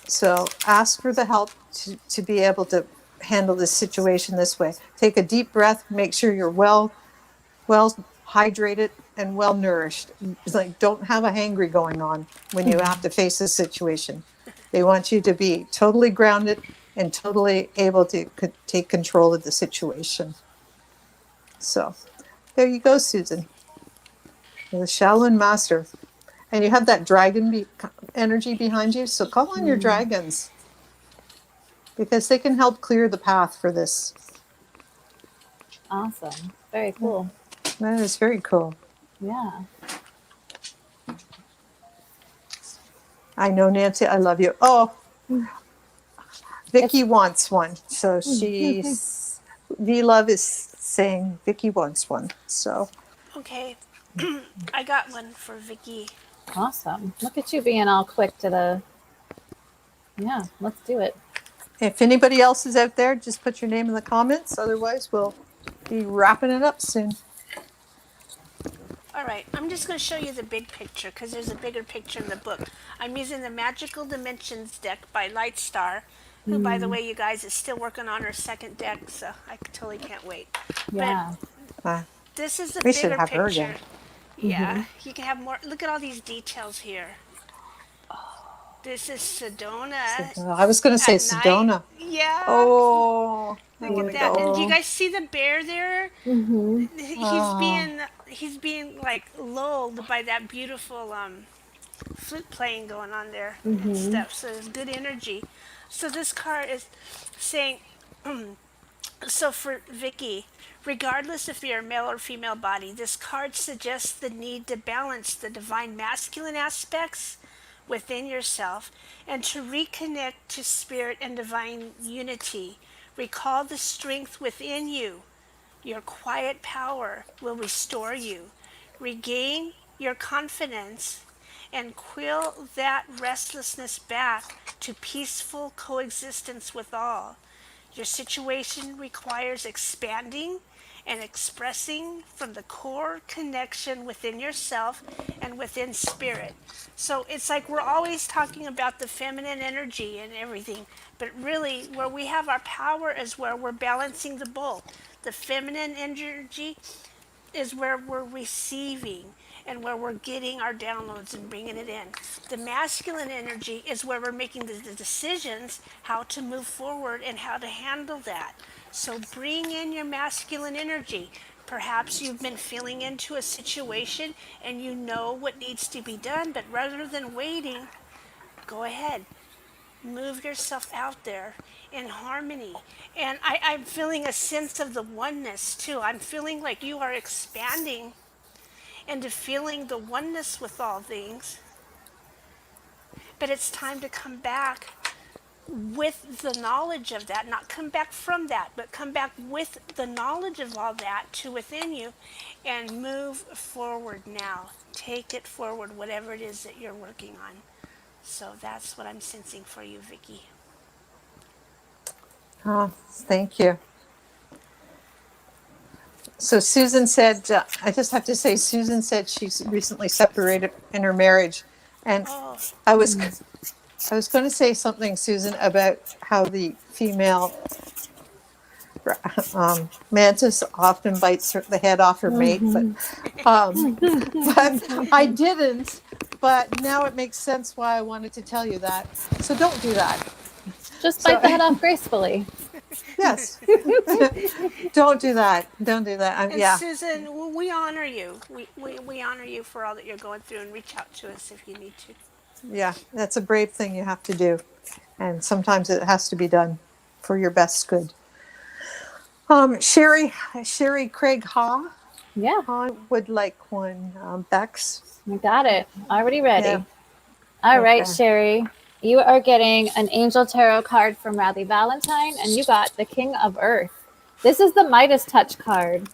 So ask for the help to be able to handle this situation this way. Take a deep breath, make sure you're well hydrated and well nourished. It's like don't have a hangry going on when you have to face this situation. They want you to be totally grounded and totally able to take control of the situation. So there you go, Susan. You're the Shaolin master. And you have that dragon energy behind you. So call on your dragons because they can help clear the path for this. Awesome. Very cool. That is very cool. Yeah. I know, Nancy, I love you. Oh, Vicky wants one. So she's, V-Love is saying Vicky wants one. So. Okay. I got one for Vicky. Awesome. Look at you being all quick to the... Yeah, let's do it. If anybody else is out there, just put your name in the comments. Otherwise, we'll be wrapping it up soon. All right, I'm just going to show you the big picture because there's a bigger picture in the book. I'm using the Magical Dimensions deck by Lightstar, who, by the way, you guys, is still working on her second deck, so I totally can't wait. Yeah. But this is the We bigger should have picture. her again. Yeah, you can have more. Look at all these details here. This is Sedona. I was going to say at Sedona. night. Yeah. Oh, Look at that. And do you guys see the bear there? He's being like lulled by that beautiful flute playing going on there and stuff. So there's good energy. So this card is saying, so for Vicky, regardless if you're a male or female body, this card suggests the need to balance the divine masculine aspects within yourself and to reconnect to spirit and divine unity. Recall the strength within you. Your quiet power will restore you. Regain your confidence and quill that restlessness back to peaceful coexistence with all. Your situation requires expanding and expressing from the core connection within yourself and within spirit. So it's like we're always talking about the feminine energy and everything, but really where we have our power is where we're balancing the both. The feminine energy is where we're receiving and where we're getting our downloads and bringing it in. The masculine energy is where we're making the decisions how to move forward and how to handle that. So bring in your masculine energy. Perhaps you've been feeling into a situation and you know what needs to be done, but rather than waiting, go ahead. Move yourself out there in harmony. And I'm feeling a sense of the oneness too. I'm feeling like you are expanding into feeling the oneness with all things. But it's time to come back with the knowledge of that, not come back from that, but come back with the knowledge of all that to within you and move forward now. Take it forward, whatever it is that you're working on. So that's what I'm sensing for you, Vicky. Oh, thank you. So Susan said, I just have to say, Susan said she's recently separated in her marriage. And I was I was going to say something, Susan, about how the female mantis often bites the head off her mate, but I didn't. But now it makes sense why I wanted to tell you that. So don't do that. Just So bite the head off gracefully. yes, don't do that. Don't do that. And Yeah, Susan, we honor you. We honor you for all that you're going through, and reach out to us if you need to. yeah. That's a brave thing you have to do, and sometimes it has to be done for your best good. Sherry Craig Haw. Yeah, I would like one. Bex. we got it. Already ready. Yeah. All right, Okay. Sherry. You are getting an Angel Tarot card from Radley Valentine, and you got the King of Earth. This is the Midas Touch card.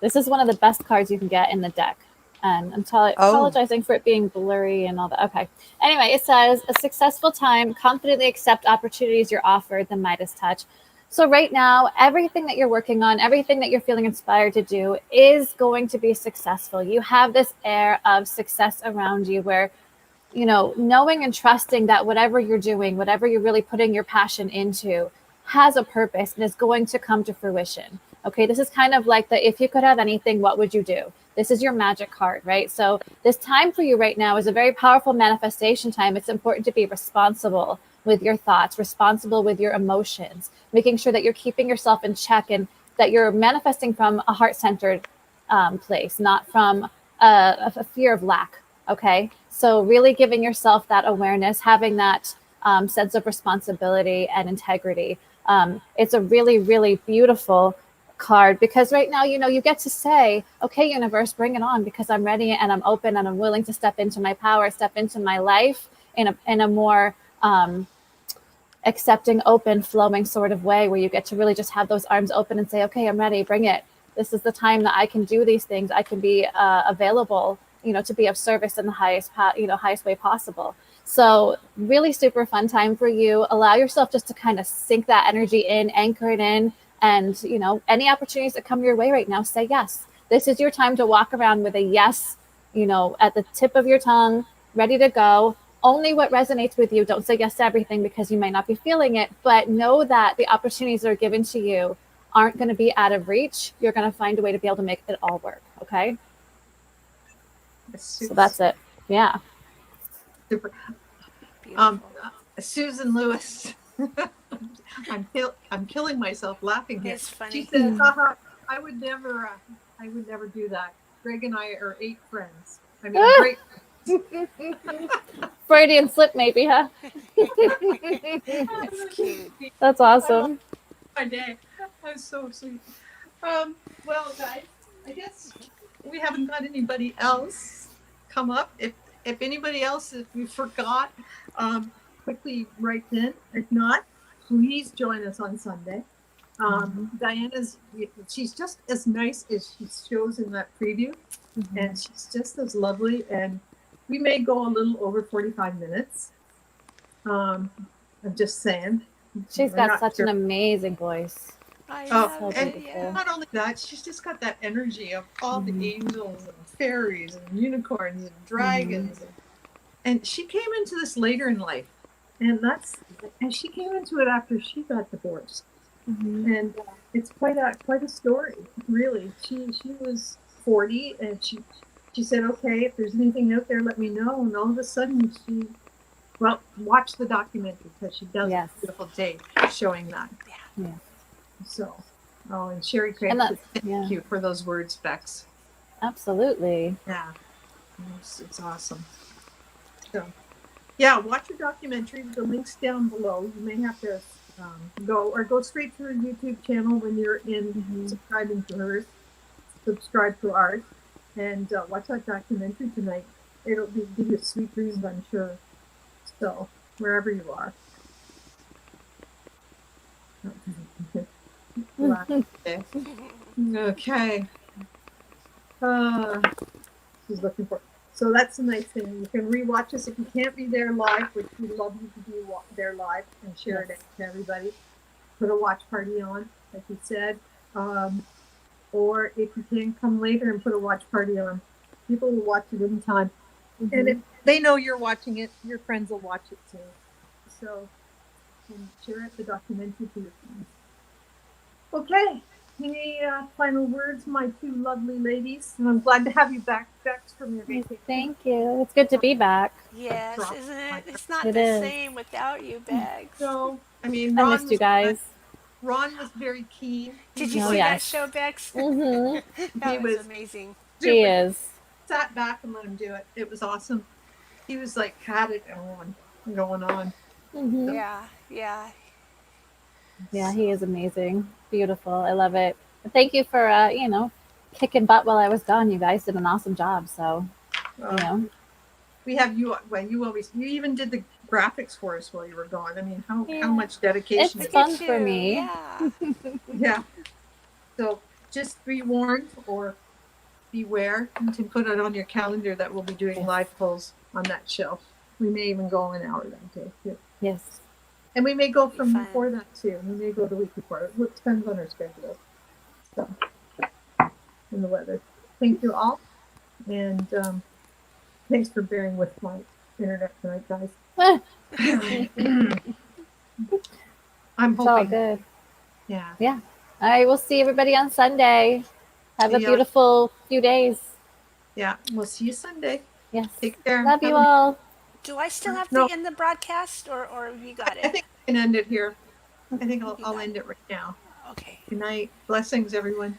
This is one of the best cards you can get in the deck. And I'm apologizing for it being blurry and all that. Okay. Anyway, it says a successful time, confidently accept opportunities you're offered, the Midas Touch. So right now, everything that you're working on, everything that you're feeling inspired to do is going to be successful. You have this air of success around you where, you know, knowing and trusting that whatever you're doing, whatever you're really putting your passion into has a purpose and is going to come to fruition. Okay, this is kind of like the if you could have anything, what would you do? This is your magic card, right? So this time for you right now is a very powerful manifestation time. It's important to be responsible with your thoughts, responsible with your emotions, making sure that you're keeping yourself in check and that you're manifesting from a heart-centered place, not from a fear of lack. Okay, so really giving yourself that awareness, having that sense of responsibility and integrity. It's a really, really beautiful card because right now, you know, you get to say, okay, universe, bring it on because I'm ready and I'm open and I'm willing to step into my power, step into my life in a more accepting, open, flowing sort of way where you get to really just have those arms open and say, okay, I'm ready, bring it. This is the time that I can do these things. I can be available, you know, to be of service in the highest way possible. So really super fun time for you. Allow yourself just to kind of sink that energy in, anchor it in, and, you know, any opportunities that come your way right now, say yes. This is your time to walk around with a yes, you know, at the tip of your tongue, ready to go. Only what resonates with you. Don't say yes to everything because you might not be feeling it, but know that the opportunities that are given to you aren't going to be out of reach. You're going to find a way to be able to make it all work. Okay. So that's it. Yeah. Super. Beautiful. Susan Lewis. I'm killing myself laughing here. It's funny. She says, haha, I would never do that. Greg and I are 8 friends. I mean, great. Freudian slip, maybe, huh? That's cute. That's awesome. My day. That was so sweet. Well, guys, I guess we haven't got anybody else come up. If anybody else, if you forgot, quickly write in. If not, please join us on Sunday. Diana's, she's just as nice as she shows in that preview, and she's just as lovely. And we may go a little over 45 minutes. I'm just saying. She's got such an amazing voice. I Oh, love and it, yeah. not only that, she's just got that energy of all the angels and fairies and unicorns and dragons. And she came into this later in life, and she came into it after she got divorced. And it's quite a story, really. She was 40, and she said, okay, if there's anything out there, let me know. And all of a sudden, watch the documentary because she does a beautiful day showing that. Yeah. So, and Sherry Craig, thank you for those words, Bex. Absolutely. Yeah, it's awesome. So, yeah, watch your documentary. The link's down below. You may have to go straight to her YouTube channel when you're in subscribing to hers. Subscribe to ours, and watch that documentary tonight. It'll give you sweet dreams, I'm sure. So, wherever you are. Okay. She's looking for. So that's a nice thing. You can rewatch us if you can't be there live, which we'd love you to be there live and share it to everybody. Put a watch party on, like you said. Or if you can, come later and put a watch party on. People will watch it anytime. And if they know you're watching it, your friends will watch it too. So, and share the documentary to your friends. Okay. Any final words, my two lovely ladies? And I'm glad to have you back, Bex, from your vacation. Thank you. It's good to be back. Yes, Drop isn't my it? It's not It the is. same without you, Bags. So, I mean, I missed you guys. Ron was very keen. Did you Oh, see that yes. show, Bex? Mm-hmm. That He was was amazing. He is. sat back and let him do it. It was awesome. He was like had it going on. Mm-hmm. Yeah, yeah. Yeah, he is amazing. Beautiful. I love it. Thank you for, kicking butt while I was gone. You guys did an awesome job. So, We have you. Well, you even did the graphics for us while you were gone. I mean, how Yeah. much dedication? It's Look at fun you. for me. Yeah. Yeah. So just be warned or beware to put it on your calendar that we'll be doing live polls on that show. We may even go an hour that day too. Yes. And we may go Be from fun. before that too. We may go the week before. It depends on our schedule. So, and the weather. Thank you all. And thanks for bearing with my internet tonight, guys. I'm It's all hoping. good. Yeah. Yeah. All right. We'll see everybody on Sunday. Have a See ya. beautiful few days. Yeah. We'll see you Sunday. Yes. Take care. Love you Have a- all. Do I still have No, to end the broadcast, or you got I it? think we can end it here. I think You I'll got end it. it right now. Okay. Good night. Blessings, everyone.